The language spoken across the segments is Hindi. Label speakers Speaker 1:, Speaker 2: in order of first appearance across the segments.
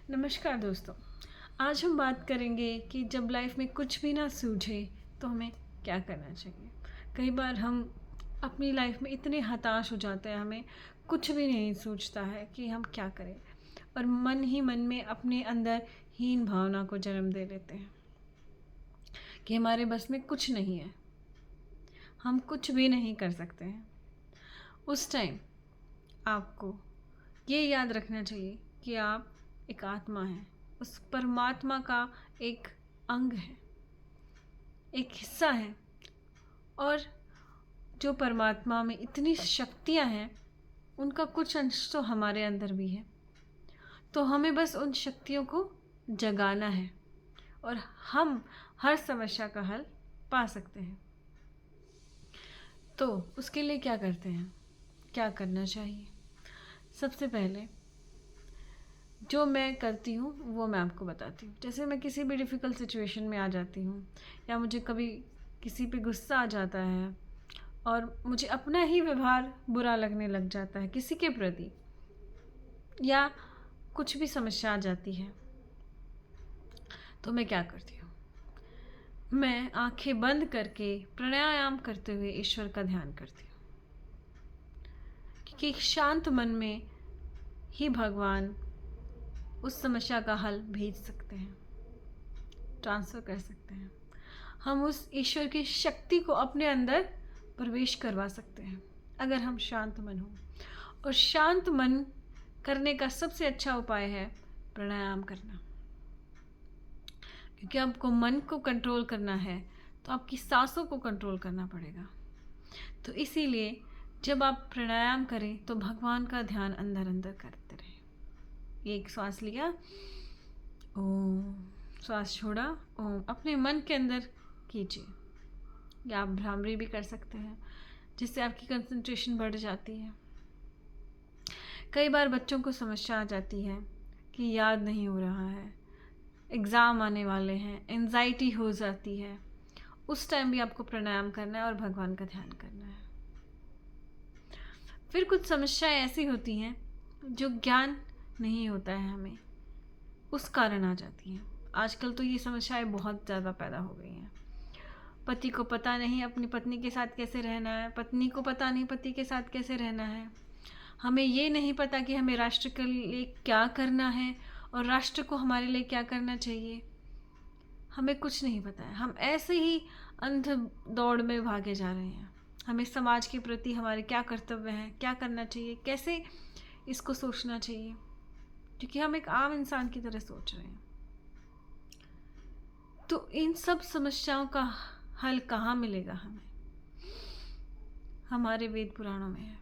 Speaker 1: नमस्कार दोस्तों। आज हम बात करेंगे कि जब लाइफ में कुछ भी ना सूझे तो हमें क्या करना चाहिए। कई बार हम अपनी लाइफ में इतने हताश हो जाते हैं, हमें कुछ भी नहीं सूझता है कि हम क्या करें, और मन ही मन में अपने अंदर हीन भावना को जन्म दे लेते हैं कि हमारे बस में कुछ नहीं है, हम कुछ भी नहीं कर सकते हैं। उस टाइम आपको ये याद रखना चाहिए कि आप एक आत्मा हैं, उस परमात्मा का एक अंग है, एक हिस्सा है। और जो परमात्मा में इतनी शक्तियां हैं, उनका कुछ अंश तो हमारे अंदर भी है। तो हमें बस उन शक्तियों को जगाना है और हम हर समस्या का हल पा सकते हैं। तो उसके लिए क्या करते हैं, क्या करना चाहिए? सबसे पहले जो मैं करती हूँ वो मैं आपको बताती हूँ। जैसे मैं किसी भी डिफ़िकल्ट सिचुएशन में आ जाती हूँ, या मुझे कभी किसी पे गुस्सा आ जाता है और मुझे अपना ही व्यवहार बुरा लगने लग जाता है किसी के प्रति, या कुछ भी समस्या आ जाती है, तो मैं क्या करती हूँ? मैं आंखें बंद करके प्राणायाम करते हुए ईश्वर का ध्यान करती हूँ, क्योंकि एक शांत मन में ही भगवान उस समस्या का हल भेज सकते हैं, ट्रांसफ़र कर सकते हैं। हम उस ईश्वर की शक्ति को अपने अंदर प्रवेश करवा सकते हैं अगर हम शांत मन हो। और शांत मन करने का सबसे अच्छा उपाय है प्राणायाम करना, क्योंकि आपको मन को कंट्रोल करना है तो आपकी सांसों को कंट्रोल करना पड़ेगा। तो इसीलिए जब आप प्राणायाम करें तो भगवान का ध्यान अंदर अंदर करते रहें। एक श्वास लिया, ओम, श्वास छोड़ा, ओम, अपने मन के अंदर कीजिए, या आप भ्रामरी भी कर सकते हैं, जिससे आपकी कंसंट्रेशन बढ़ जाती है। कई बार बच्चों को समस्या आ जाती है कि याद नहीं हो रहा है, एग्ज़ाम आने वाले हैं, एंजाइटी हो जाती है। उस टाइम भी आपको प्राणायाम करना है और भगवान का ध्यान करना है। फिर कुछ समस्याएं ऐसी होती हैं जो ज्ञान नहीं होता है हमें, उस कारण आ जाती हैं। आजकल तो ये समस्याएं बहुत ज़्यादा पैदा हो गई हैं। पति को पता नहीं अपनी पत्नी के साथ कैसे रहना है, पत्नी को पता नहीं पति के साथ कैसे रहना है। हमें ये नहीं पता कि हमें राष्ट्र के लिए क्या करना है और राष्ट्र को हमारे लिए क्या करना चाहिए। हमें कुछ नहीं पता है, हम ऐसे ही अंध दौड़ में भागे जा रहे हैं। हमें समाज के प्रति हमारे क्या कर्तव्य हैं, क्या करना चाहिए, कैसे इसको सोचना चाहिए, क्योंकि हम एक आम इंसान की तरह सोच रहे हैं। तो इन सब समस्याओं का हल कहाँ मिलेगा हमें? हमारे वेद पुराणों में है।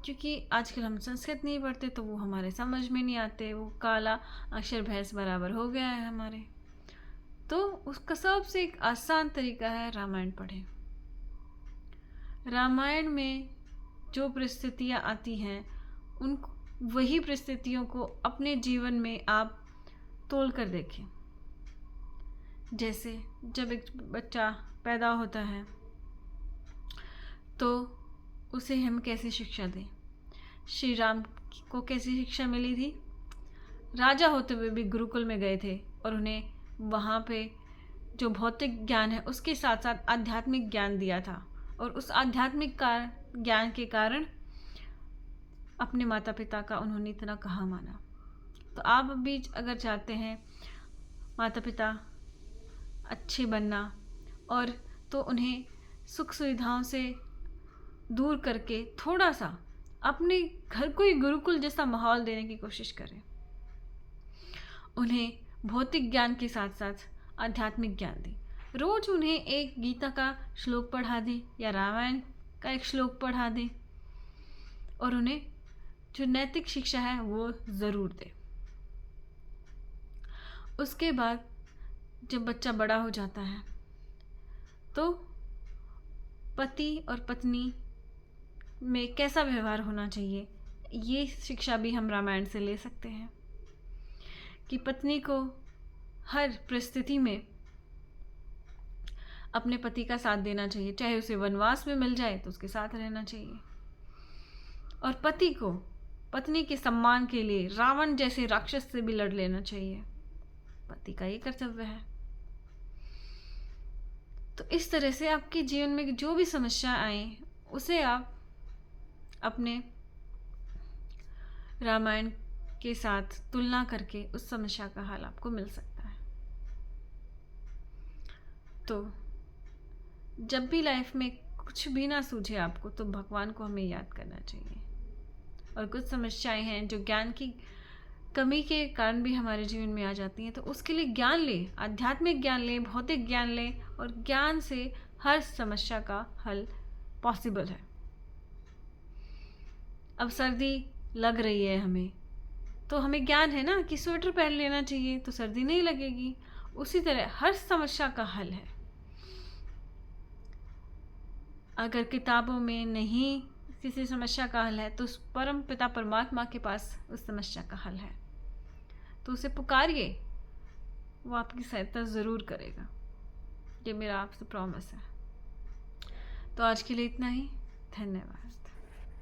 Speaker 1: क्योंकि आजकल हम संस्कृत नहीं पढ़ते तो वो हमारे समझ में नहीं आते, वो काला अक्षर भैंस बराबर हो गया है हमारे। तो उसका सबसे एक आसान तरीका है रामायण पढ़ें। रामायण में जो परिस्थितियाँ आती हैं, उन वही परिस्थितियों को अपने जीवन में आप तोल कर देखें। जैसे जब एक बच्चा पैदा होता है तो उसे हम कैसी शिक्षा दें? श्री राम को कैसी शिक्षा मिली थी? राजा होते हुए भी गुरुकुल में गए थे और उन्हें वहाँ पे जो भौतिक ज्ञान है उसके साथ साथ आध्यात्मिक ज्ञान दिया था, और उस आध्यात्मिक ज्ञान के कारण अपने माता पिता का उन्होंने इतना कहा माना। तो आप भी अगर चाहते हैं माता पिता अच्छे बनना, और तो उन्हें सुख सुविधाओं से दूर करके थोड़ा सा अपने घर को ही गुरुकुल जैसा माहौल देने की कोशिश करें। उन्हें भौतिक ज्ञान के साथ साथ आध्यात्मिक ज्ञान दें। रोज उन्हें एक गीता का श्लोक पढ़ा दें या रामायण का एक श्लोक पढ़ा दें, और उन्हें जो नैतिक शिक्षा है वो ज़रूर दें। उसके बाद जब बच्चा बड़ा हो जाता है तो पति और पत्नी में कैसा व्यवहार होना चाहिए, ये शिक्षा भी हम रामायण से ले सकते हैं कि पत्नी को हर परिस्थिति में अपने पति का साथ देना चाहिए, चाहे उसे वनवास में मिल जाए तो उसके साथ रहना चाहिए। और पति को पत्नी के सम्मान के लिए रावण जैसे राक्षस से भी लड़ लेना चाहिए। पति का ये कर्तव्य है। तो इस तरह से आपके जीवन में जो भी समस्या आए उसे आप अपने रामायण के साथ तुलना करके उस समस्या का हल आपको मिल सकता है। तो जब भी लाइफ में कुछ भी ना सूझे आपको, तो भगवान को हमें याद करना चाहिए। और कुछ समस्याएं हैं जो ज्ञान की कमी के कारण भी हमारे जीवन में आ जाती हैं, तो उसके लिए ज्ञान ले, आध्यात्मिक ज्ञान ले, भौतिक ज्ञान ले, और ज्ञान से हर समस्या का हल पॉसिबल है। अब सर्दी लग रही है हमें, तो हमें ज्ञान है ना कि स्वेटर पहन लेना चाहिए तो सर्दी नहीं लगेगी। उसी तरह हर समस्या का हल है। अगर किताबों में नहीं किसी समस्या का हल है, तो उस परम पिता परमात्मा के पास उस समस्या का हल है। तो उसे पुकारिए, वो आपकी सहायता ज़रूर करेगा। ये मेरा आपसे प्रॉमिस है। तो आज के लिए इतना ही। धन्यवाद।